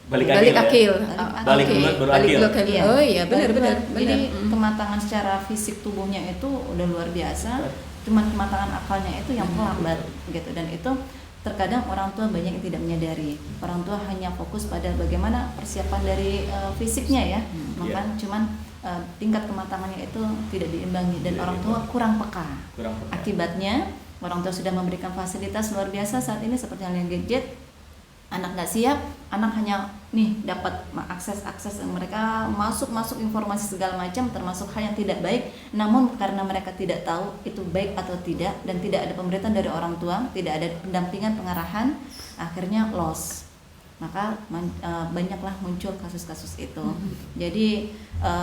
Balik Balik akil. Balik Oke. duluan baru Balik akil. duluan. Iya. Oh iya, benar. Jadi kematangan secara fisik tubuhnya itu udah luar biasa. Cuman kematangan akalnya itu yang melambat gitu, dan itu terkadang orang tua banyak yang tidak menyadari. Orang tua hanya fokus pada bagaimana persiapan dari fisiknya ya, maka cuman tingkat kematangannya itu tidak diimbangi dan orang tua kurang peka. Akibatnya orang tua sudah memberikan fasilitas luar biasa saat ini seperti halnya gadget, anak nggak siap, anak hanya nih dapat akses yang mereka masuk informasi segala macam, termasuk hal yang tidak baik, namun karena mereka tidak tahu itu baik atau tidak dan tidak ada pemberitaan dari orang tua, tidak ada pendampingan pengarahan, akhirnya loss. Maka banyaklah muncul kasus-kasus itu. Jadi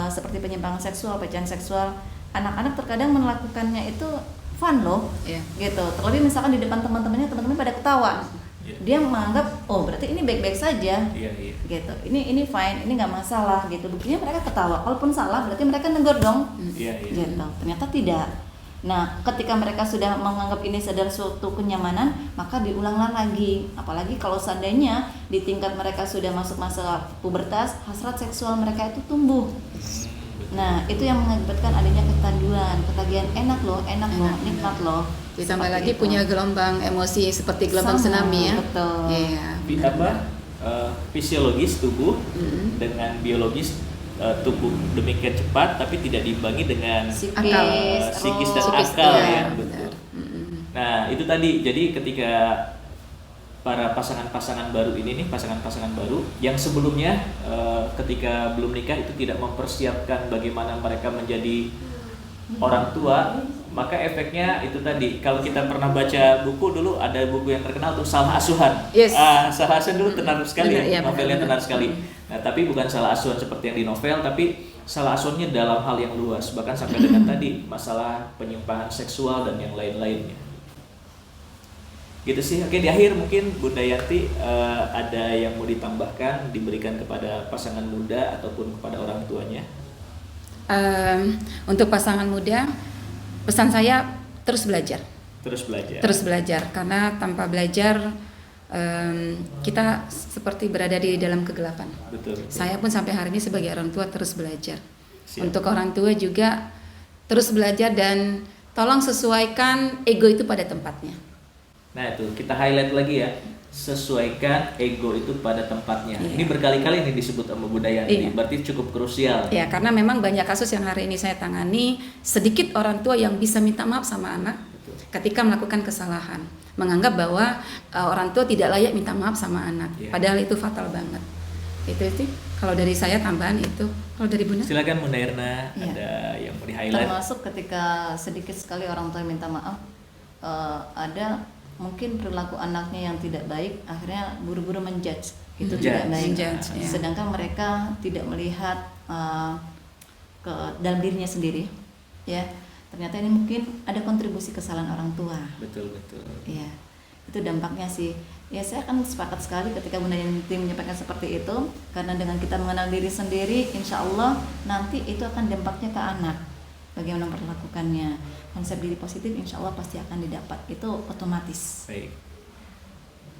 seperti penyimpangan seksual, pelecehan seksual, anak-anak terkadang melakukannya itu fun loh, gitu. Terlebih misalkan di depan teman-temannya pada ketawa. Dia menganggap berarti ini baik-baik saja, gitu. Ini fine, ini nggak masalah, gitu. Buktinya mereka ketawa. Kalaupun salah, berarti mereka negur dong, gitu. Ternyata tidak. Nah, ketika mereka sudah menganggap ini adalah suatu kenyamanan, maka diulanglah lagi. Apalagi kalau seandainya di tingkat mereka sudah masuk masa pubertas, hasrat seksual mereka itu tumbuh. Nah, itu yang mengakibatkan adanya kecanduan, ketagihan enak loh, nikmat loh. Ditambah lagi punya gelombang emosi seperti gelombang tsunami ya. Betul. Iya. Fisiologis tubuh dengan biologis tubuh demikian cepat tapi tidak diimbangi dengan psikis dan akal ya. Betul. Nah, itu tadi. Jadi ketika para pasangan-pasangan baru ini nih, pasangan-pasangan baru yang sebelumnya ketika belum nikah itu tidak mempersiapkan bagaimana mereka menjadi orang tua, maka efeknya itu tadi. Kalau kita pernah baca buku dulu, ada buku yang terkenal tuh Salah Asuhan. Yes. Salah Asuhan dulu tenar sekali, Benar, iya, novelnya benar. tenar sekali. Nah, tapi bukan salah asuhan seperti yang di novel, tapi salah asuhannya dalam hal yang luas, bahkan sampai dengan tadi masalah penyimpangan seksual dan yang lain-lainnya. Gitu sih. Oke, di akhir mungkin Bunda Yanti ada yang mau ditambahkan, diberikan kepada pasangan muda ataupun kepada orang tuanya. Untuk pasangan muda, pesan saya terus belajar. Terus belajar. Karena tanpa belajar kita seperti berada di dalam kegelapan. Betul. Saya pun sampai hari ini sebagai orang tua terus belajar. Siap. Untuk orang tua juga terus belajar dan tolong sesuaikan ego itu pada tempatnya. Nah itu kita highlight lagi ya, sesuaikan ego itu pada tempatnya. Iya. Ini berkali-kali nih disebut sama Bunda Yanti, Iya. berarti cukup krusial. Ya, karena memang banyak kasus yang hari ini saya tangani, sedikit orang tua yang bisa minta maaf sama anak Betul. ketika melakukan kesalahan, menganggap bahwa orang tua tidak layak minta maaf sama anak, Iya. padahal itu fatal banget. Itu sih kalau dari saya tambahan itu. Kalau dari Bunda? Silakan Bunda Erna, Iya. ada yang mau di-highlight. Termasuk ketika sedikit sekali orang tua minta maaf, ada mungkin perilaku anaknya yang tidak baik, akhirnya buru-buru menjudge, itu tidak baik. Menjudge, ya. Sedangkan mereka tidak melihat ke dalam dirinya sendiri, ya. Ternyata ini mungkin ada kontribusi kesalahan orang tua. Betul. Iya, itu dampaknya sih. Ya saya akan sepakat sekali ketika Bunda Yanti menyampaikan seperti itu, karena dengan kita mengenal diri sendiri, insya Allah nanti itu akan dampaknya ke anak. Bagaimana memperlakukannya, konsep diri positif insya Allah pasti akan didapat, itu otomatis. Baik.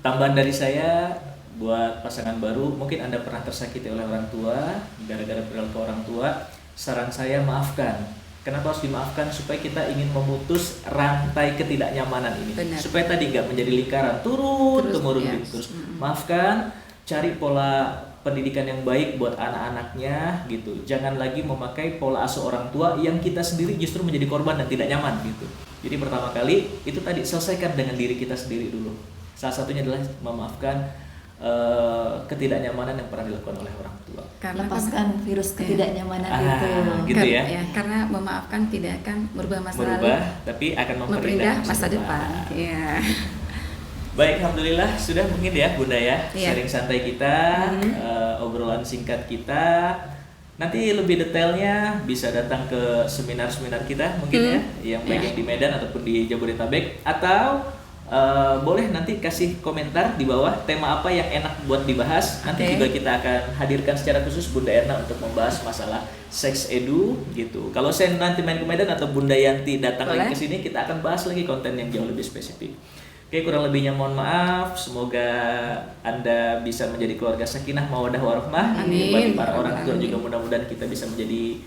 Tambahan dari saya buat pasangan baru, mungkin Anda pernah tersakiti oleh orang tua gara-gara perilaku orang tua. Saran saya maafkan. Kenapa harus dimaafkan? Supaya kita ingin memutus rantai ketidaknyamanan ini. Benar. Supaya tadi nggak menjadi lingkaran turun-temurun ya. gitu. Terus maafkan, cari pola pendidikan yang baik buat anak-anaknya gitu. Jangan lagi memakai pola asuh orang tua yang kita sendiri justru menjadi korban dan tidak nyaman gitu. Jadi pertama kali itu tadi selesaikan dengan diri kita sendiri dulu. Salah satunya adalah memaafkan ketidaknyamanan yang pernah dilakukan oleh orang tua. Lepaskan virus ketidaknyamanan itu. Gitu ya. Karena memaafkan tidak akan merubah masa lalu, Merubah, tapi akan memperindah masa depan. Ya. Baik, alhamdulillah sudah mungkin ya Bunda ya, Iya. sharing santai kita, obrolan singkat kita. Nanti lebih detailnya bisa datang ke seminar-seminar kita mungkin ya, yang baik Iya. yang di Medan ataupun di Jabodetabek, atau boleh nanti kasih komentar di bawah tema apa yang enak buat dibahas. Nanti Oke. juga kita akan hadirkan secara khusus Bunda Erna untuk membahas masalah seks edu gitu. Kalau saya nanti main ke Medan atau Bunda Yanti datang lagi Boleh. ke sini, kita akan bahas lagi konten yang jauh lebih spesifik. Oke, kurang lebihnya mohon maaf. Semoga Anda bisa menjadi keluarga sakinah mawaddah warahmah. Amin. Bagi para orang tua Amin. juga mudah-mudahan kita bisa menjadi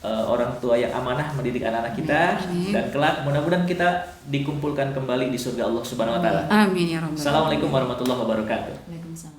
orang tua yang amanah mendidik anak-anak kita. Amin. Dan kelak mudah-mudahan kita dikumpulkan kembali di surga Allah Subhanahu wa taala. Amin ya rabbal alamin. Assalamualaikum warahmatullahi wabarakatuh. Waalaikumsalam.